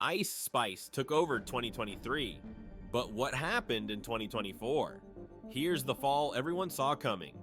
Ice Spice took over 2023. But what happened in 2024? Here's the fall everyone saw coming.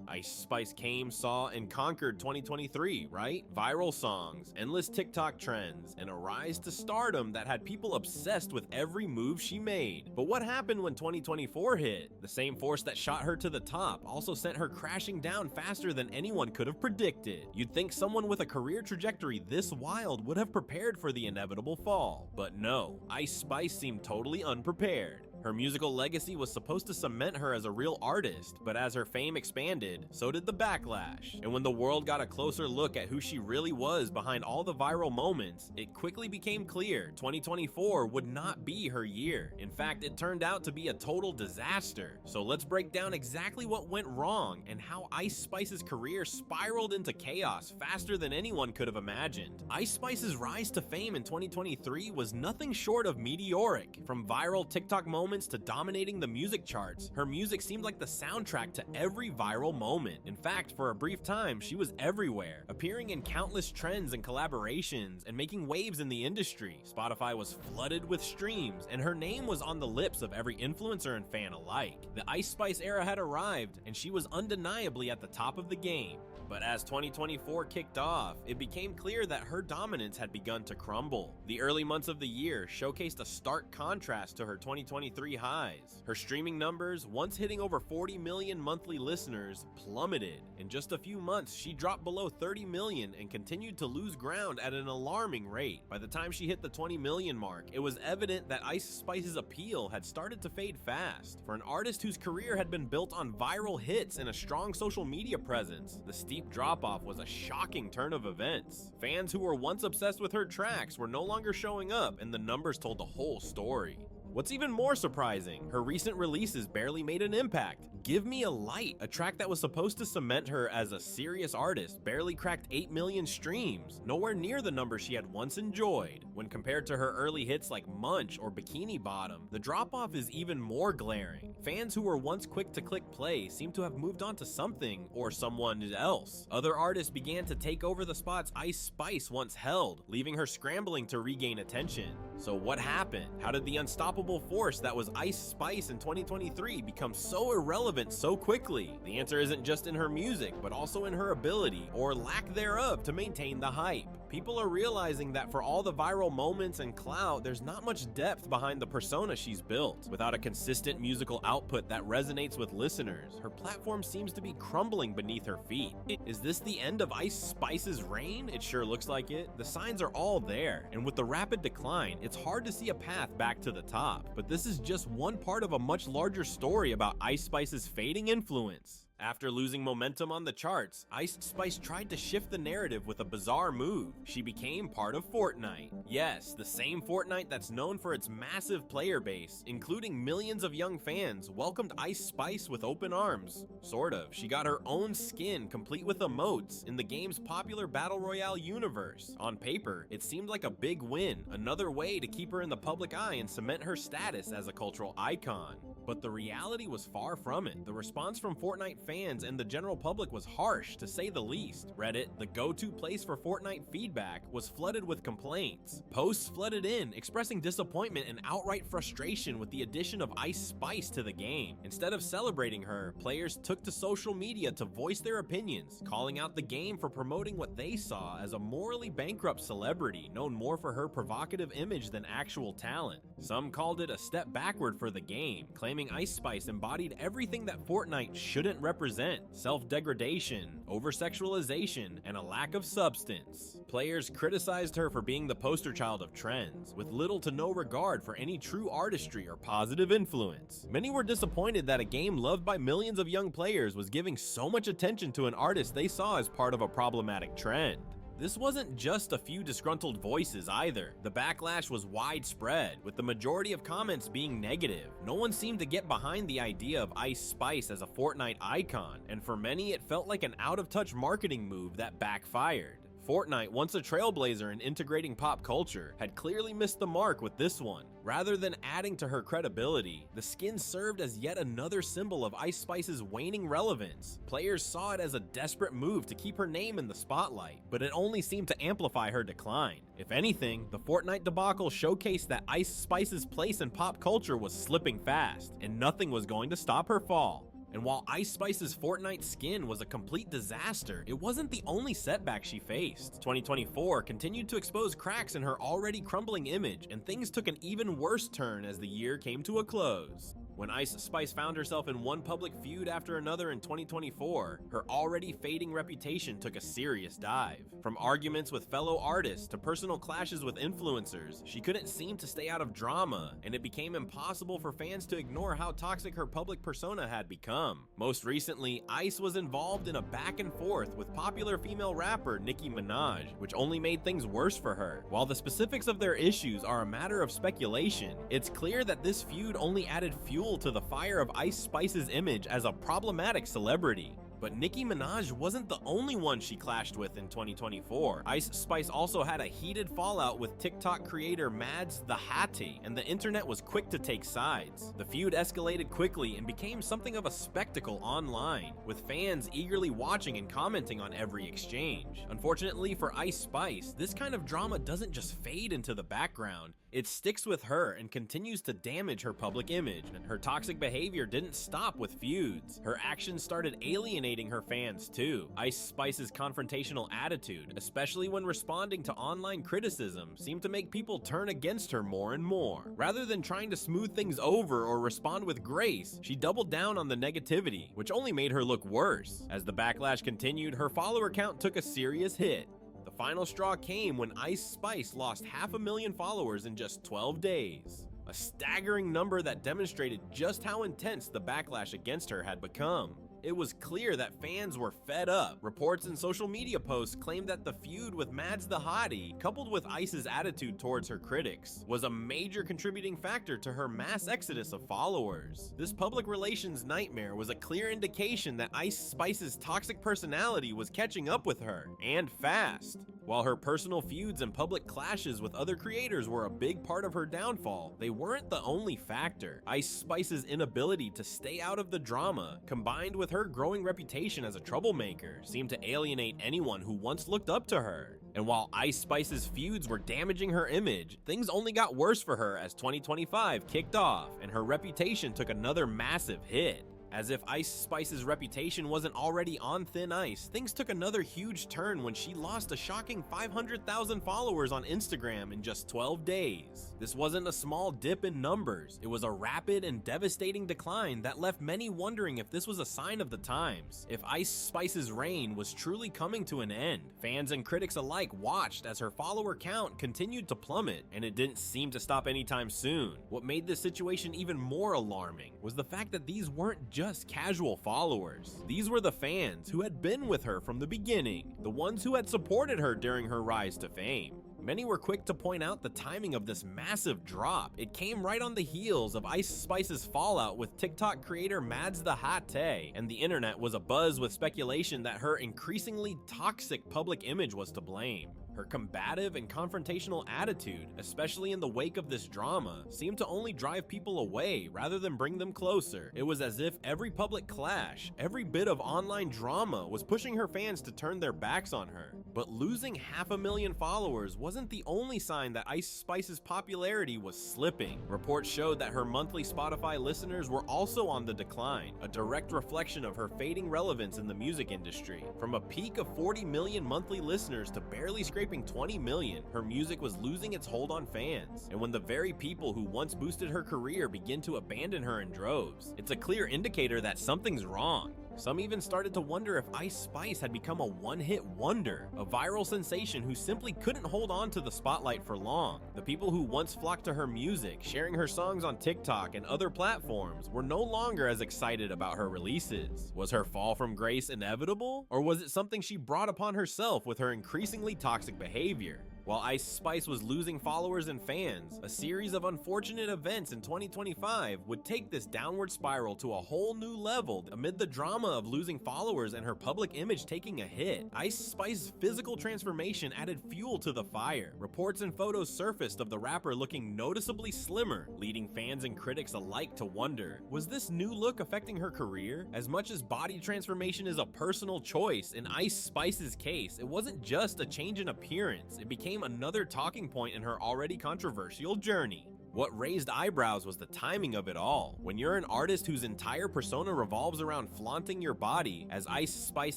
Ice Spice came, saw, and conquered 2023, right? Viral songs, endless TikTok trends, and a rise to stardom that had people obsessed with every move she made. But what happened when 2024 hit? The same force that shot her to the top also sent her crashing down faster than anyone could have predicted. You'd think someone with a career trajectory this wild would have prepared for the inevitable fall. But no, Ice Spice seemed totally unprepared. Her musical legacy was supposed to cement her as a real artist, but as her fame expanded, so did the backlash. And when the world got a closer look at who she really was behind all the viral moments, it quickly became clear 2024 would not be her year. In fact, it turned out to be a total disaster. So let's break down exactly what went wrong and how Ice Spice's career spiraled into chaos faster than anyone could have imagined. Ice Spice's rise to fame in 2023 was nothing short of meteoric. From viral TikTok moments to dominating the music charts, her music seemed like the soundtrack to every viral moment. In fact, for a brief time, she was everywhere, appearing in countless trends and collaborations and making waves in the industry. Spotify was flooded with streams, and her name was on the lips of every influencer and fan alike. The Ice Spice era had arrived, and she was undeniably at the top of the game. But as 2024 kicked off, it became clear that her dominance had begun to crumble. The early months of the year showcased a stark contrast to her 2023 highs. Her streaming numbers, once hitting over 40 million monthly listeners, plummeted. In just a few months, she dropped below 30 million and continued to lose ground at an alarming rate. By the time she hit the 20 million mark, it was evident that Ice Spice's appeal had started to fade fast. For an artist whose career had been built on viral hits and a strong social media presence, the steep drop-off was a shocking turn of events. Fans who were once obsessed with her tracks were no longer showing up, and the numbers told the whole story. What's even more surprising, her recent releases barely made an impact. Give Me a Light, a track that was supposed to cement her as a serious artist, barely cracked 8 million streams, nowhere near the number she had once enjoyed. When compared to her early hits like Munch or Bikini Bottom, the drop-off is even more glaring. Fans who were once quick to click play seem to have moved on to something or someone else. Other artists began to take over the spots Ice Spice once held, leaving her scrambling to regain attention. So what happened? How did the unstoppable force that was Ice Spice in 2023 become so irrelevant so quickly? The answer isn't just in her music, but also in her ability, or lack thereof, to maintain the hype. People are realizing that for all the viral moments and clout, there's not much depth behind the persona she's built. Without a consistent musical output that resonates with listeners, her platform seems to be crumbling beneath her feet. Is this the end of Ice Spice's reign? It sure looks like it. The signs are all there, and with the rapid decline, it's hard to see a path back to the top. But this is just one part of a much larger story about Ice Spice's fading influence. After losing momentum on the charts, Ice Spice tried to shift the narrative with a bizarre move. She became part of Fortnite. Yes, the same Fortnite that's known for its massive player base, including millions of young fans, welcomed Ice Spice with open arms. Sort of. She got her own skin, complete with emotes, in the game's popular Battle Royale universe. On paper, it seemed like a big win, another way to keep her in the public eye and cement her status as a cultural icon. But the reality was far from it. The response from Fortnite fans and the general public was harsh, to say the least. Reddit, the go-to place for Fortnite feedback, was flooded with complaints. Posts flooded in, expressing disappointment and outright frustration with the addition of Ice Spice to the game. Instead of celebrating her, players took to social media to voice their opinions, calling out the game for promoting what they saw as a morally bankrupt celebrity known more for her provocative image than actual talent. Some called it a step backward for the game, claiming Ice Spice embodied everything that Fortnite shouldn't represent: self-degradation, over-sexualization, and a lack of substance. Players criticized her for being the poster child of trends, with little to no regard for any true artistry or positive influence. Many were disappointed that a game loved by millions of young players was giving so much attention to an artist they saw as part of a problematic trend. This wasn't just a few disgruntled voices either. The backlash was widespread, with the majority of comments being negative. No one seemed to get behind the idea of Ice Spice as a Fortnite icon, and for many it felt like an out-of-touch marketing move that backfired. Fortnite, once a trailblazer in integrating pop culture, had clearly missed the mark with this one. Rather than adding to her credibility, the skin served as yet another symbol of Ice Spice's waning relevance. Players saw it as a desperate move to keep her name in the spotlight, but it only seemed to amplify her decline. If anything, the Fortnite debacle showcased that Ice Spice's place in pop culture was slipping fast, and nothing was going to stop her fall. And while Ice Spice's Fortnite skin was a complete disaster, it wasn't the only setback she faced. 2024 continued to expose cracks in her already crumbling image, and things took an even worse turn as the year came to a close. When Ice Spice found herself in one public feud after another in 2024, her already fading reputation took a serious dive. From arguments with fellow artists to personal clashes with influencers, she couldn't seem to stay out of drama, and it became impossible for fans to ignore how toxic her public persona had become. Most recently, Ice was involved in a back and forth with popular female rapper Nicki Minaj, which only made things worse for her. While the specifics of their issues are a matter of speculation, it's clear that this feud only added fuel to the fire of Ice Spice's image as a problematic celebrity. But Nicki Minaj wasn't the only one she clashed with in 2024. Ice Spice also had a heated fallout with TikTok creator Mads the Hattie, and the internet was quick to take sides. The feud escalated quickly and became something of a spectacle online, with fans eagerly watching and commenting on every exchange. Unfortunately for Ice Spice, this kind of drama doesn't just fade into the background. It sticks with her and continues to damage her public image, and her toxic behavior didn't stop with feuds. Her actions started alienating her fans too. Ice Spice's confrontational attitude, especially when responding to online criticism, seemed to make people turn against her more and more. Rather than trying to smooth things over or respond with grace, she doubled down on the negativity, which only made her look worse. As the backlash continued, her follower count took a serious hit. The final straw came when Ice Spice lost 500,000 followers in just 12 days. A staggering number that demonstrated just how intense the backlash against her had become. It was clear that fans were fed up. Reports and social media posts claimed that the feud with Mads the Hottie, coupled with Ice's attitude towards her critics, was a major contributing factor to her mass exodus of followers. This public relations nightmare was a clear indication that Ice Spice's toxic personality was catching up with her, and fast. While her personal feuds and public clashes with other creators were a big part of her downfall, they weren't the only factor. Ice Spice's inability to stay out of the drama, combined with her growing reputation as a troublemaker, seemed to alienate anyone who once looked up to her. And while Ice Spice's feuds were damaging her image, things only got worse for her as 2025 kicked off, and her reputation took another massive hit. As if Ice Spice's reputation wasn't already on thin ice, things took another huge turn when she lost a shocking 500,000 followers on Instagram in just 12 days. This wasn't a small dip in numbers, it was a rapid and devastating decline that left many wondering if this was a sign of the times, if Ice Spice's reign was truly coming to an end. Fans and critics alike watched as her follower count continued to plummet, and it didn't seem to stop anytime soon. What made this situation even more alarming was the fact that these weren't just casual followers. These were the fans who had been with her from the beginning, the ones who had supported her during her rise to fame. Many were quick to point out the timing of this massive drop. It came right on the heels of Ice Spice's fallout with TikTok creator Mads the Hottie, and the internet was abuzz with speculation that her increasingly toxic public image was to blame. Her combative and confrontational attitude, especially in the wake of this drama, seemed to only drive people away rather than bring them closer. It was as if every public clash, every bit of online drama was pushing her fans to turn their backs on her. But losing 500,000 followers wasn't the only sign that Ice Spice's popularity was slipping. Reports showed that her monthly Spotify listeners were also on the decline, a direct reflection of her fading relevance in the music industry. From a peak of 40 million monthly listeners to barely scraping 20 million, her music was losing its hold on fans. And when the very people who once boosted her career begin to abandon her in droves, it's a clear indicator that something's wrong. Some even started to wonder if Ice Spice had become a one-hit wonder, a viral sensation who simply couldn't hold on to the spotlight for long. The people who once flocked to her music, sharing her songs on TikTok and other platforms, were no longer as excited about her releases. Was her fall from grace inevitable? Or was it something she brought upon herself with her increasingly toxic behavior? While Ice Spice was losing followers and fans, a series of unfortunate events in 2025 would take this downward spiral to a whole new level amid the drama of losing followers and her public image taking a hit. Ice Spice's physical transformation added fuel to the fire. Reports and photos surfaced of the rapper looking noticeably slimmer, leading fans and critics alike to wonder, was this new look affecting her career? As much as body transformation is a personal choice, in Ice Spice's case, it wasn't just a change in appearance, it became another talking point in her already controversial journey. What raised eyebrows was the timing of it all. When you're an artist whose entire persona revolves around flaunting your body, as Ice Spice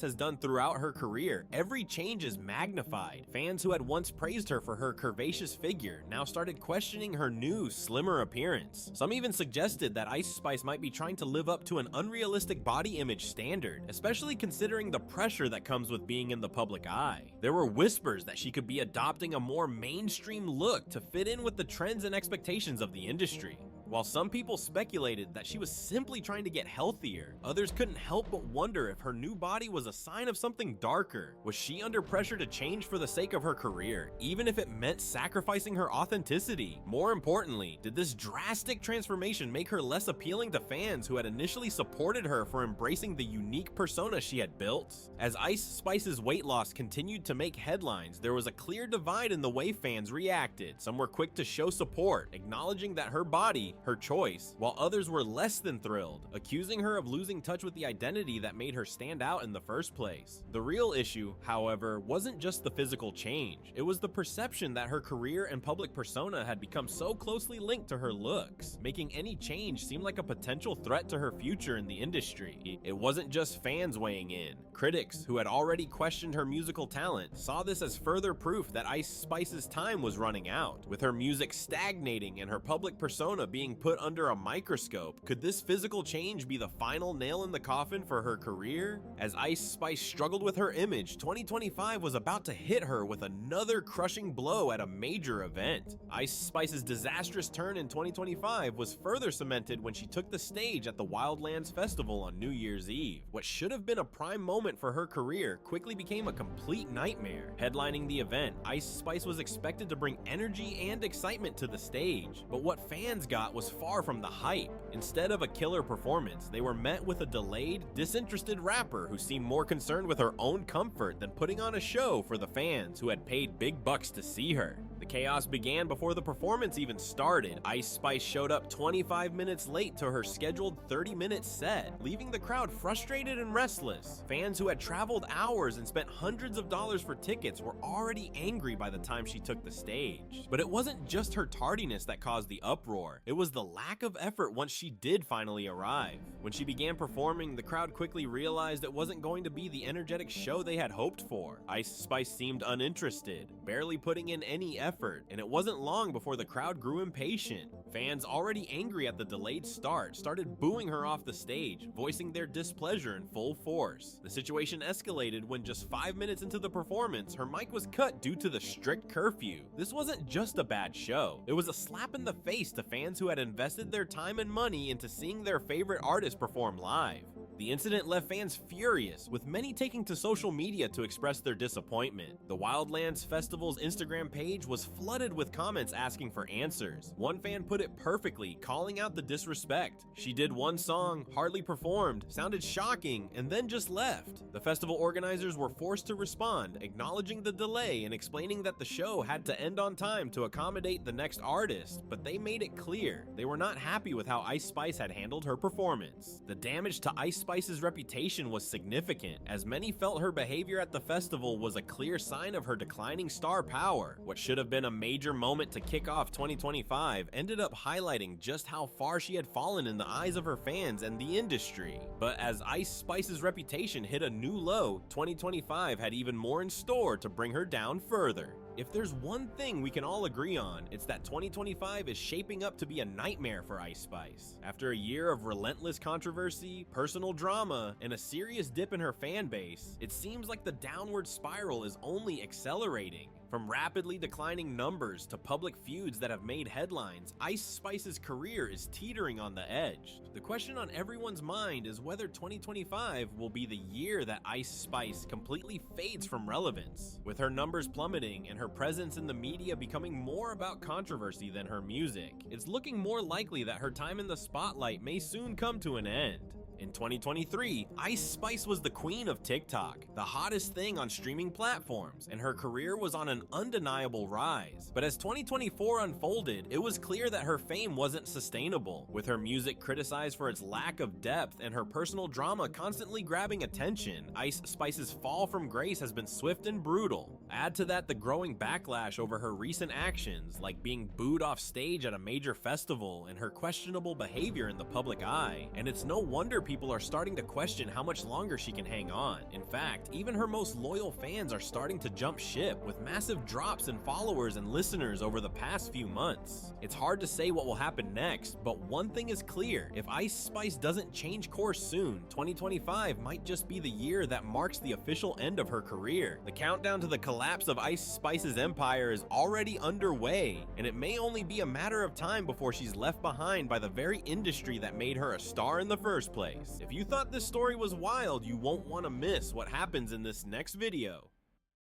has done throughout her career, every change is magnified. Fans who had once praised her for her curvaceous figure now started questioning her new, slimmer appearance. Some even suggested that Ice Spice might be trying to live up to an unrealistic body image standard, especially considering the pressure that comes with being in the public eye. There were whispers that she could be adopting a more mainstream look to fit in with the trends and expectations of the industry. While some people speculated that she was simply trying to get healthier, others couldn't help but wonder if her new body was a sign of something darker. Was she under pressure to change for the sake of her career, even if it meant sacrificing her authenticity? More importantly, did this drastic transformation make her less appealing to fans who had initially supported her for embracing the unique persona she had built? As Ice Spice's weight loss continued to make headlines, there was a clear divide in the way fans reacted. Some were quick to show support, acknowledging that her body, her choice, while others were less than thrilled, accusing her of losing touch with the identity that made her stand out in the first place. The real issue, however, wasn't just the physical change. It was the perception that her career and public persona had become so closely linked to her looks, making any change seem like a potential threat to her future in the industry. It wasn't just fans weighing in. Critics, who had already questioned her musical talent, saw this as further proof that Ice Spice's time was running out. With her music stagnating and her public persona being put under a microscope, could this physical change be the final nail in the coffin for her career? As Ice Spice struggled with her image, 2025 was about to hit her with another crushing blow at a major event. Ice Spice's disastrous turn in 2025 was further cemented when she took the stage at the Wildlands Festival on New Year's Eve. What should have been a prime moment for her career quickly became a complete nightmare. Headlining the event, Ice Spice was expected to bring energy and excitement to the stage, but what fans got was far from the hype. Instead of a killer performance, they were met with a delayed, disinterested rapper who seemed more concerned with her own comfort than putting on a show for the fans who had paid big bucks to see her. The chaos began before the performance even started. Ice Spice showed up 25 minutes late to her scheduled 30-minute set, leaving the crowd frustrated and restless. Fans who had traveled hours and spent hundreds of dollars for tickets were already angry by the time she took the stage. But it wasn't just her tardiness that caused the uproar. It was the lack of effort once she did finally arrive. When she began performing, the crowd quickly realized it wasn't going to be the energetic show they had hoped for. Ice Spice seemed uninterested, barely putting in any effort, and it wasn't long before the crowd grew impatient. Fans, already angry at the delayed start, started booing her off the stage, voicing their displeasure in full force. The situation escalated when just 5 minutes into the performance, her mic was cut due to the strict curfew. This wasn't just a bad show, it was a slap in the face to fans who had invested their time and money into seeing their favorite artist perform live. The incident left fans furious, with many taking to social media to express their disappointment. The Wildlands Festival's Instagram page was flooded with comments asking for answers. One fan put it perfectly, calling out the disrespect. She did one song, hardly performed, sounded shocking, and then just left. The festival organizers were forced to respond, acknowledging the delay and explaining that the show had to end on time to accommodate the next artist, but they made it clear they were not happy with how Ice Spice had handled her performance. The damage to Ice Spice's reputation was significant, as many felt her behavior at the festival was a clear sign of her declining star power. What should have been a major moment to kick off 2025 ended up highlighting just how far she had fallen in the eyes of her fans and the industry. But as Ice Spice's reputation hit a new low, 2025 had even more in store to bring her down further. If there's one thing we can all agree on, it's that 2025 is shaping up to be a nightmare for Ice Spice. After a year of relentless controversy, personal drama, and a serious dip in her fan base, it seems like the downward spiral is only accelerating. From rapidly declining numbers to public feuds that have made headlines, Ice Spice's career is teetering on the edge. The question on everyone's mind is whether 2025 will be the year that Ice Spice completely fades from relevance. With her numbers plummeting and her presence in the media becoming more about controversy than her music, it's looking more likely that her time in the spotlight may soon come to an end. In 2023, Ice Spice was the queen of TikTok, the hottest thing on streaming platforms, and her career was on an undeniable rise. But as 2024 unfolded, it was clear that her fame wasn't sustainable, with her music criticized for its lack of depth and her personal drama constantly grabbing attention. Ice Spice's fall from grace has been swift and brutal. Add to that the growing backlash over her recent actions, like being booed off stage at a major festival and her questionable behavior in the public eye, and it's no wonder people are starting to question how much longer she can hang on. In fact, even her most loyal fans are starting to jump ship, with massive drops in followers and listeners over the past few months. It's hard to say what will happen next, but one thing is clear: if Ice Spice doesn't change course soon, 2025 might just be the year that marks the official end of her career. The countdown to the collapse of Ice Spice's empire is already underway, and it may only be a matter of time before she's left behind by the very industry that made her a star in the first place. If you thought this story was wild, you won't want to miss what happens in this next video.